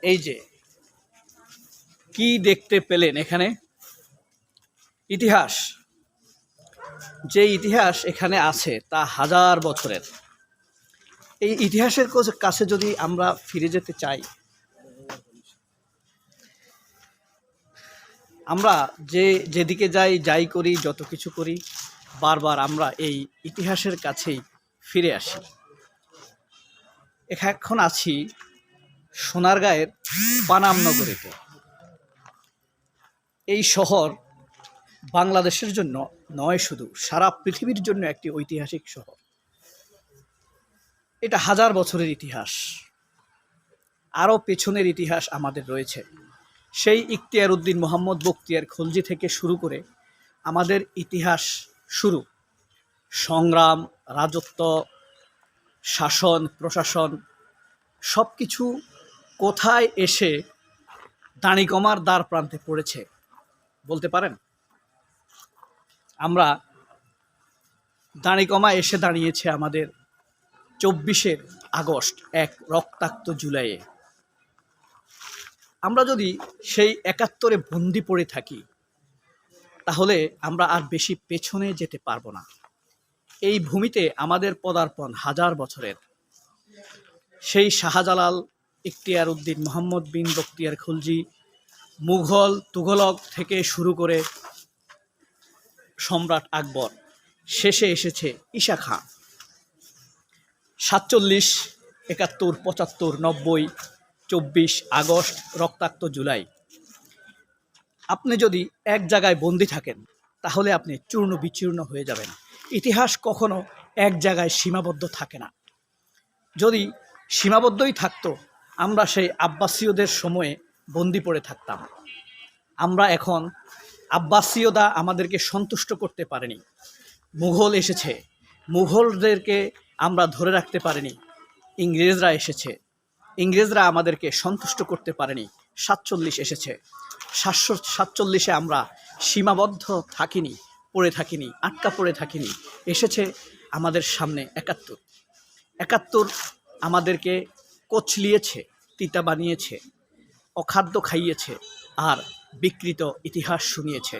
এই যে কি দেখতে পেলেন এখানে? ইতিহাস। যে ইতিহাস এখানে আছে তা হাজার বছরের। এই ইতিহাসের কাছে যদি আমরা ফিরে যেতে চাই, আমরা যেদিকে যাই করি, যত কিছু করি, বারবার আমরা এই ইতিহাসের কাছেই ফিরে আসি। এখন আছি সোনারগাঁয়ের পানাম নগরীতে। এই শহর বাংলাদেশের জন্য নয়, শুধু সারা পৃথিবীর জন্য একটি ঐতিহাসিক শহর। এটা হাজার বছরের ইতিহাস। আরও পেছনের ইতিহাস আমাদের রয়েছে। সেই ইখতিয়ার উদ্দিন মোহাম্মদ বখতিয়ার খলজি থেকে শুরু করে আমাদের ইতিহাস শুরু। সংগ্রাম, রাজত্ব, শাসন, প্রশাসন সব কিছু কোথায় এসে দাঁড়িকমার দ্বার প্রান্তে পড়েছে বলতে পারেন? আমরা দাঁড়িকমা এসে দাঁড়িয়েছে আমাদের 24শে আগস্ট, এক রক্তাক্ত জুলাইয়ে। আমরা যদি সেই 71-এ বন্দি পড়ে থাকি, তাহলে আমরা আর বেশি পেছনে যেতে পারবো না। এই ভূমিতে আমাদের পদার্পণ হাজার বছরের। সেই শাহজালাল, ইখতিয়ার উদ্দিন মোহাম্মদ বিন বখতিয়ার খলজি, মুঘল, তুঘলক থেকে শুরু করে সম্রাট আকবর, শেষে এসেছে ঈশা খাঁ। 47, 71, 75, 90, 24 আগস্ট, রক্তাক্ত জুলাই। আপনি যদি এক জায়গায় বন্দি থাকেন, তাহলে আপনি চূর্ণ বিচূর্ণ হয়ে যাবেন। ইতিহাস কখনো এক জায়গায় সীমাবদ্ধ থাকে না। যদি সীমাবদ্ধই থাকতো, আমরা সেই আব্বাসীয়দের সময়ে বন্দি পড়ে থাকতাম। আমরা এখন আব্বাসীয়রা আমাদেরকে সন্তুষ্ট করতে পারেনি। মুঘল এসেছে, মুঘলদেরকে আমরা ধরে রাখতে পারিনি। ইংরেজরা এসেছে, ইংরেজরা আমাদেরকে সন্তুষ্ট করতে পারেনি। 47 এসেছে, 47-এ আমরা সীমাবদ্ধ থাকিনি, পড়ে থাকিনি, আটকা পড়ে থাকিনি। এসেছে আমাদের সামনে 71 আমাদেরকে কোচলিয়েছে, তিতা বানিয়েছে, অখাদ্য খাইয়েছে, আর বিকৃত ইতিহাস শুনিয়েছে।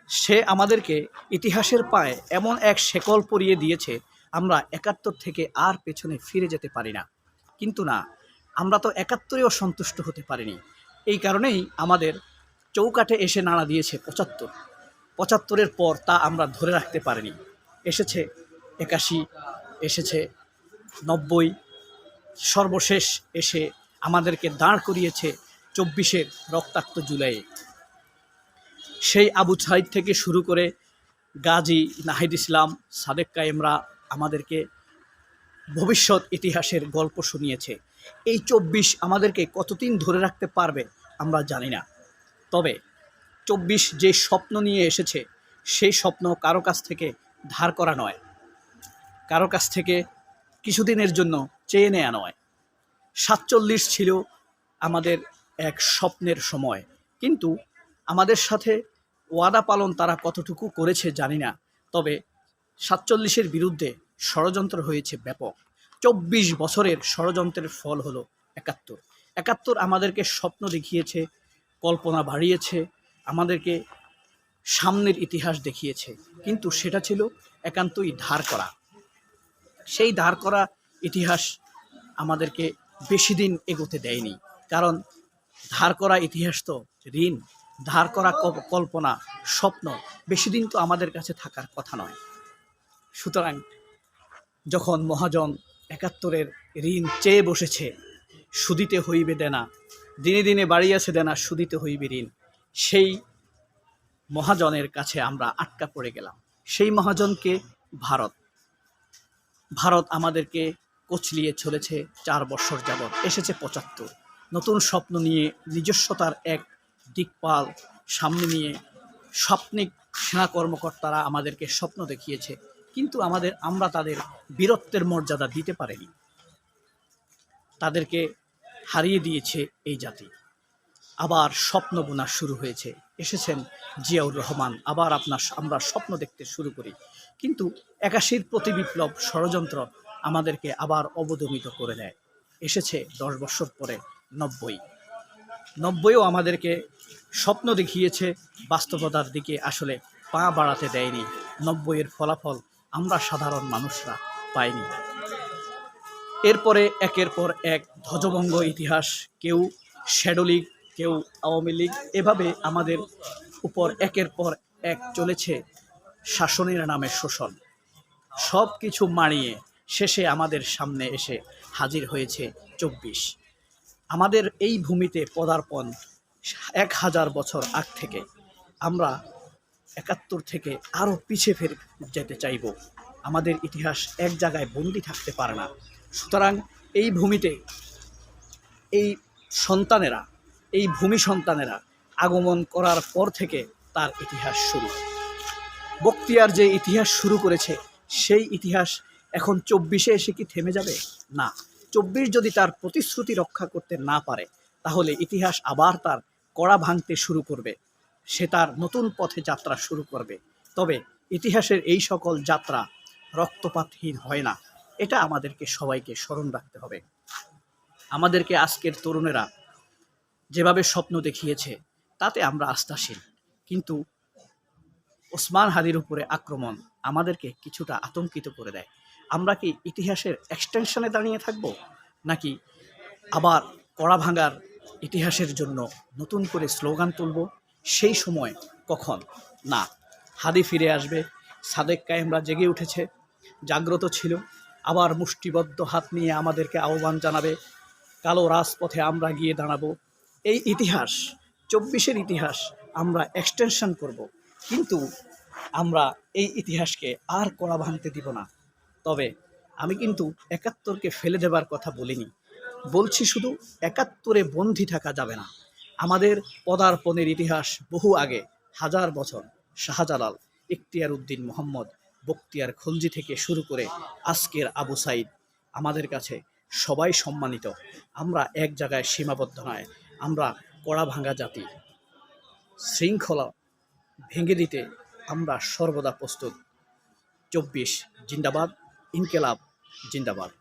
সে আমাদেরকে ইতিহাসের পায়ে এমন এক শেকল পরিয়ে দিয়েছে, আমরা 71 থেকে আর পেছনে ফিরে যেতে পারি না। কিন্তু না, আমরা তো 71-এও সন্তুষ্ট হতে পারিনি। এই কারণেই আমাদের চৌকাঠে এসে নাড়া দিয়েছে 75-এর পর তা আমরা ধরে রাখতে পারিনি। এসেছে 81, এসেছে 90, সর্বশেষ এসে আমাদেরকে দাঁড় করিয়েছে 24-এর রক্তাক্ত জুলাইয়ে। সেই আবু সাইদ থেকে শুরু করে গাজী, নাহিদ ইসলাম, সাদেক কায়েমরা আমাদেরকে ভবিষ্যৎ ইতিহাসের গল্প শুনিয়েছে। এই 24 আমাদেরকে কতদিন ধরে রাখতে পারবে আমরা জানি না। তবে 24 যে স্বপ্ন নিয়ে এসেছে, সেই স্বপ্ন কারো কাছ থেকে ধার করা নয়, কারো কাছ থেকে কিছুদিনের জন্য চেয়ে নেওয়া নয়। 47 ছিল আমাদের এক স্বপ্নের সময়, কিন্তু আমাদের সাথে ওয়াদা পালন তারা কতটুকু করেছে জানি না। তবে 47-এর বিরুদ্ধে ষড়যন্ত্র হয়েছে ব্যাপক। 24 বছরের ষড়যন্ত্রের ফল হলো 71 আমাদেরকে স্বপ্ন দেখিয়েছে, কল্পনা বাড়িয়েছে, আমাদেরকে সামনের ইতিহাস দেখিয়েছে, কিন্তু সেটা ছিল একান্তই ধার করা। সেই ধার করা ইতিহাস আমাদেরকে বেশি দিন এগোতে দেয়নি। কারণ ধার করা ইতিহাস তো ঋণ, ধার করা কল্পনা, স্বপ্ন বেশি দিন তো আমাদের কাছে থাকার কথা নয়। সুতরাং যখন মহাজন 71-এর ঋণ চেয়ে বসেছে, সুদিতে হইবে দেনা, দিনে দিনে বাড়িয়াছে দেনা, সুদিতে হইবে ঋণ, সেই মহাজনের কাছে আমরা আটকা পড়ে গেলাম। সেই মহাজনকে ভারত আমাদেরকে কোচলিয়ে চলেছে 4 বছর যাবৎ। এসেছে 75, নতুন স্বপ্ন নিয়ে নিজস্বতার এক দিকপাল সামনে নিয়ে স্বপ্নিক সেনা কর্মকর্তারা আমাদেরকে স্বপ্ন দেখিয়েছে, কিন্তু আমরা তাদের বীরত্বের মর্যাদা দিতে পারিনি। তাদেরকে হারিয়ে দিয়েছে এই জাতি। আবার স্বপ্ন বোনা শুরু হয়েছে। এসেছেন জিয়াউর রহমান, আবার আমরা স্বপ্ন দেখতে শুরু করি। কিন্তু ৮১ প্রতিবিপ্লব ষড়যন্ত্র আমাদেরকে আবার অবদমিত করে দেয়। এসেছে ১০ বছর পরে ৯০ও আমাদেরকে স্বপ্ন দেখিয়েছে, বাস্তবতার দিকে আসলে পা বাড়াতে দেয়নি। ৯০-এর ফলাফল আমরা সাধারণ মানুষরা পাইনি। এরপরে একের পর এক ধ্বজভঙ্গ ইতিহাস, কেউ শ্যাডো লীগ, কেউ আওয়ামী লীগ, এভাবে আমাদের উপর একের পর এক চলেছে শাসনের নামে শোষণ। সব কিছু মাড়িয়ে শেষে আমাদের সামনে এসে হাজির হয়েছে ২৪। আমাদের এই ভূমিতে পদার্পণ ১০০০ বছর আগ থেকে। আমরা ৭১ থেকে আরও পিছিয়ে ফের যেতে চাইব। আমাদের ইতিহাস এক জায়গায় বন্দি থাকতে পারে না। সুতরাং এই ভূমিতে এই সন্তানেরা, এই ভূমি সন্তানেরা আগমন করার পর থেকে তার ইতিহাস শুরু। বখতিয়ার যে ইতিহাস শুরু করেছে, সেই ইতিহাস এখন ২৪-এ এসে কি থেমে যাবে? না। ২৪ যদি তার প্রতিশ্রুতি রক্ষা করতে না পারে, তাহলে ইতিহাস আবার তার কড়া ভাঙতে শুরু করবে। সে তার নতুন পথে যাত্রা শুরু করবে। তবে ইতিহাসের এই সকল যাত্রা রক্তপাতহীন হয় না। এটা আমাদেরকে সবাইকে স্মরণ রাখতে হবে। আমাদেরকে আজকের তরুণেরা যেভাবে স্বপ্ন দেখিয়েছে, তাতে আমরা আস্থাশীল। কিন্তু ওসমান হাদির উপরে আক্রমণ আমাদেরকে কিছুটা আতঙ্কিত করে দেয়। আমরা কি ইতিহাসের এক্সটেনশনে দাঁড়িয়ে থাকব, নাকি আবার কড়া ভাঙার ইতিহাসের জন্য নতুন করে স্লোগান তুলব? সেই সময় কখন? না, হাদি ফিরে আসবে। সাদেক কায়েমরা জেগে উঠেছে, জাগ্রত ছিল, আবার মুষ্টিবদ্ধ হাত নিয়ে আমাদেরকে আহ্বান জানাবে। কালো রাজপথে আমরা গিয়ে দাঁড়াবো। এই ইতিহাস, ২৪-এর ইতিহাস আমরা এক্সটেনশন করব, কিন্তু আমরা এই ইতিহাসকে আর কড়া ভাঙতে দিব না। তবে আমি কিন্তু ৭১-কে ফেলে দেবার কথা বলিনি। বলছি শুধু ৭১-এ বন্দী থাকা যাবে না। আমাদের পদার্পণের ইতিহাস বহু আগে, ১০০০ বছর। শাহজালাল, ইখতিয়ার উদ্দিন মোহাম্মদ, বখতিয়ার খলজি থেকে শুরু করে আজকের আবু সাইদ, আমাদের কাছে সবাই সম্মানিত। আমরা এক জায়গায় সীমাবদ্ধ নয়। আমরা কড়া ভাঙা জাতি। শৃঙ্খলা ভেঙে দিতে আমরা সর্বদা প্রস্তুত। ২৪ জিন্দাবাদ, ইনকেলাব জিন্দাবাদ।